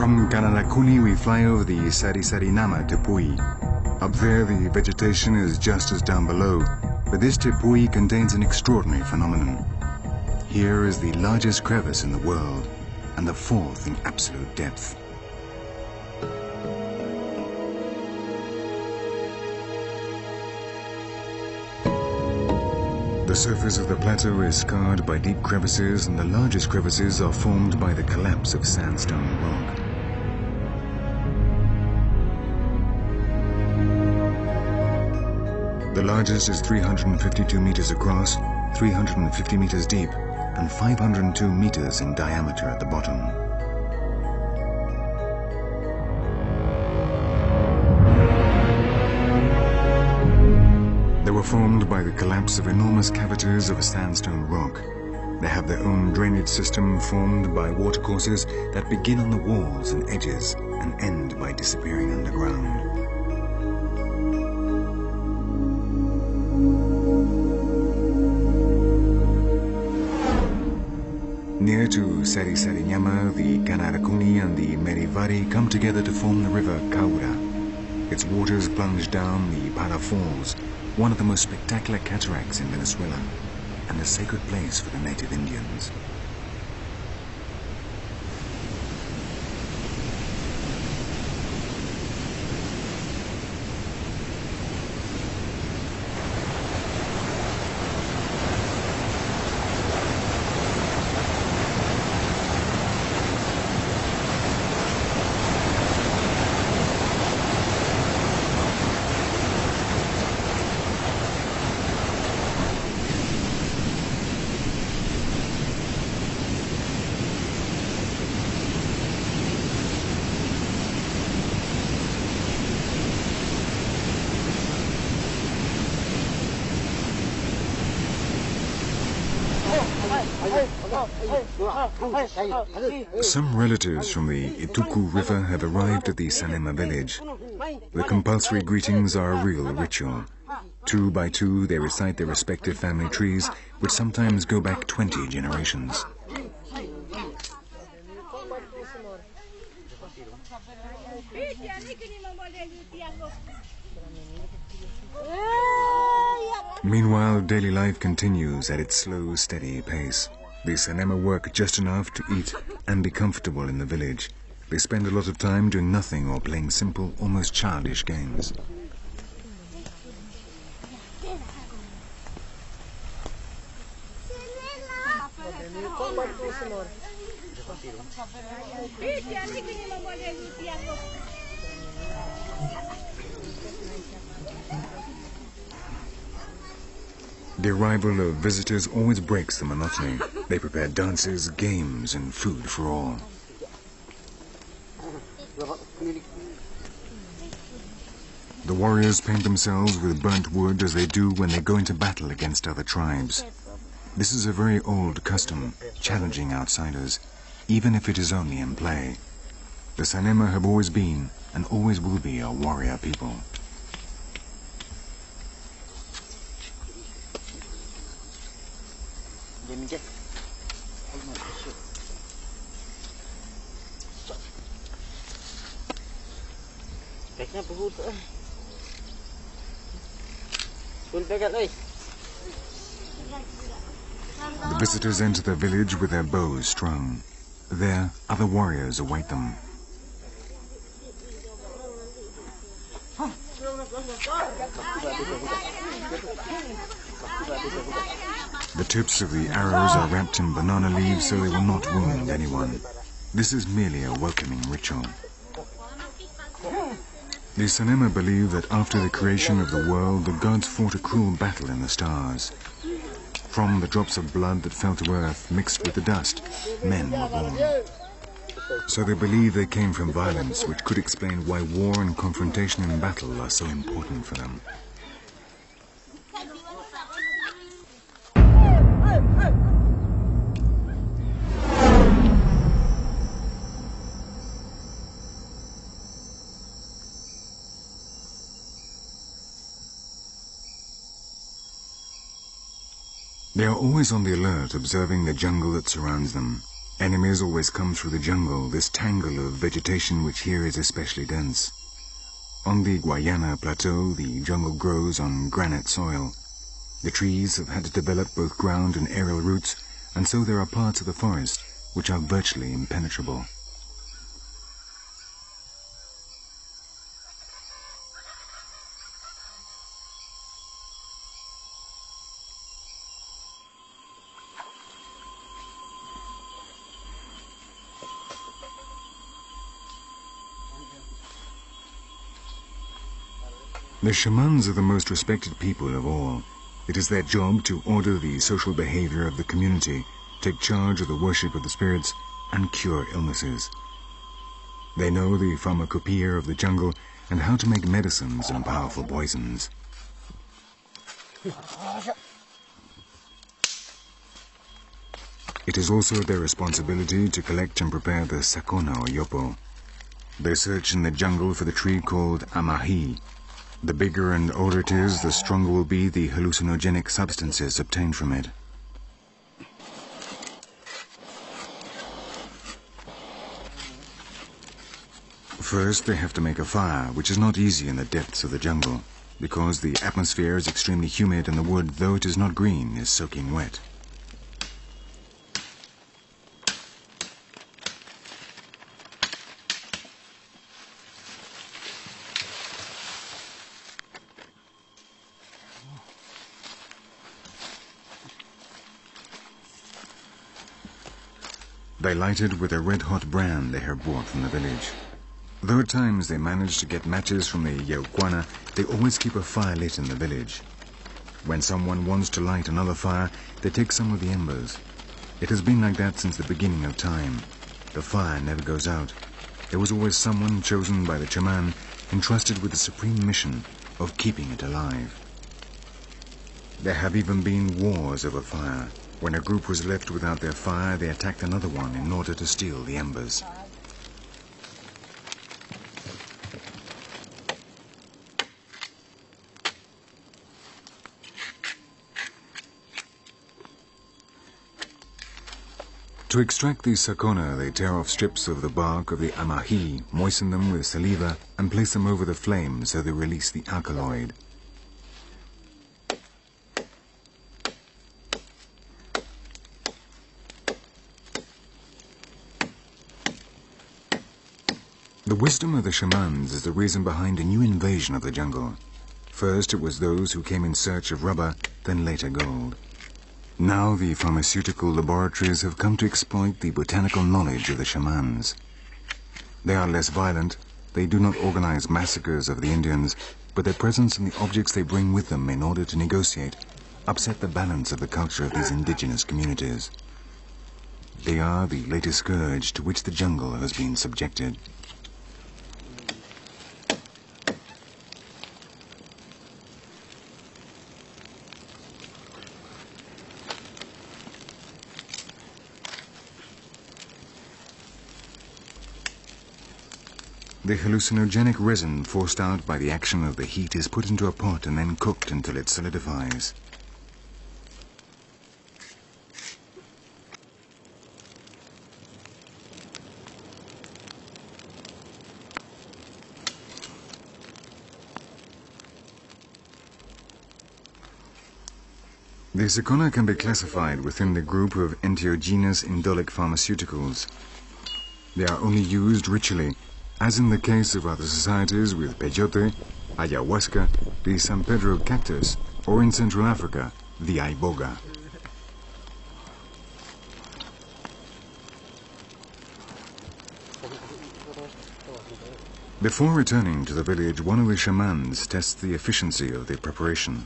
From Kanarakuni we fly over the Sari Nama Tepui. Up there the vegetation is just as down below, but this Tepui contains an extraordinary phenomenon. Here is the largest crevice in the world, and the fourth in absolute depth. The surface of the plateau is scarred by deep crevices, and the largest crevices are formed by the collapse of sandstone rock. The largest is 352 meters across, 350 meters deep, and 502 meters in diameter at the bottom. They were formed by the collapse of enormous cavities of sandstone rock. They have their own drainage system formed by watercourses that begin on the walls and edges and end by disappearing underground. Near to Sari Nyama, the Kanarakuni and the Merivari come together to form the river Kaura. Its waters plunge down the Para Falls, one of the most spectacular cataracts in Venezuela, and a sacred place for the native Indians. Some relatives from the Ituku River have arrived at the Sanema village. The compulsory greetings are a real ritual. 2 by 2 they recite their respective family trees, which sometimes go back 20 generations. Meanwhile, daily life continues at its slow, steady pace. The Sanema work just enough to eat and be comfortable in the village. They spend a lot of time doing nothing or playing simple, almost childish games. The arrival of visitors always breaks the monotony. They prepare dances, games, and food for all. The warriors paint themselves with burnt wood as they do when they go into battle against other tribes. This is a very old custom, challenging outsiders, even if it is only in play. The Sanema have always been, and always will be, a warrior people. The visitors enter the village with their bows strung. There, other warriors await them. The tips of the arrows are wrapped in banana leaves so they will not wound anyone. This is merely a welcoming ritual. The Sanema believe that after the creation of the world, the gods fought a cruel battle in the stars. From the drops of blood that fell to earth mixed with the dust, men were born. So they believe they came from violence, which could explain why war and confrontation in battle are so important for them. They are always on the alert, observing the jungle that surrounds them. Enemies always come through the jungle, this tangle of vegetation which here is especially dense. On the Guayana plateau, the jungle grows on granite soil. The trees have had to develop both ground and aerial roots, and so there are parts of the forest which are virtually impenetrable. The shamans are the most respected people of all. It is their job to order the social behavior of the community, take charge of the worship of the spirits, and cure illnesses. They know the pharmacopoeia of the jungle and how to make medicines and powerful poisons. It is also their responsibility to collect and prepare the sakona or yopo. They search in the jungle for the tree called amahi. The bigger and older it is, the stronger will be the hallucinogenic substances obtained from it. First, they have to make a fire, which is not easy in the depths of the jungle, because the atmosphere is extremely humid and the wood, though it is not green, is soaking wet. They light it with a red-hot brand they have brought from the village. Though at times they manage to get matches from the Yauquana, they always keep a fire lit in the village. When someone wants to light another fire, they take some of the embers. It has been like that since the beginning of time. The fire never goes out. There was always someone chosen by the shaman, entrusted with the supreme mission of keeping it alive. There have even been wars over fire. When a group was left without their fire, they attacked another one in order to steal the embers. To extract the sakona, they tear off strips of the bark of the amahi, moisten them with saliva, and place them over the flame so they release the alkaloid. The wisdom of the shamans is the reason behind a new invasion of the jungle. First it was those who came in search of rubber, then later gold. Now the pharmaceutical laboratories have come to exploit the botanical knowledge of the shamans. They are less violent, they do not organize massacres of the Indians, but their presence and the objects they bring with them in order to negotiate upset the balance of the culture of these indigenous communities. They are the latest scourge to which the jungle has been subjected. The hallucinogenic resin forced out by the action of the heat is put into a pot and then cooked until it solidifies. The sakona can be classified within the group of entheogenous indolic pharmaceuticals. They are only used ritually, as in the case of other societies with peyote, ayahuasca, the San Pedro cactus, or in Central Africa, the iboga. Before returning to the village, one of the shamans tests the efficiency of the preparation.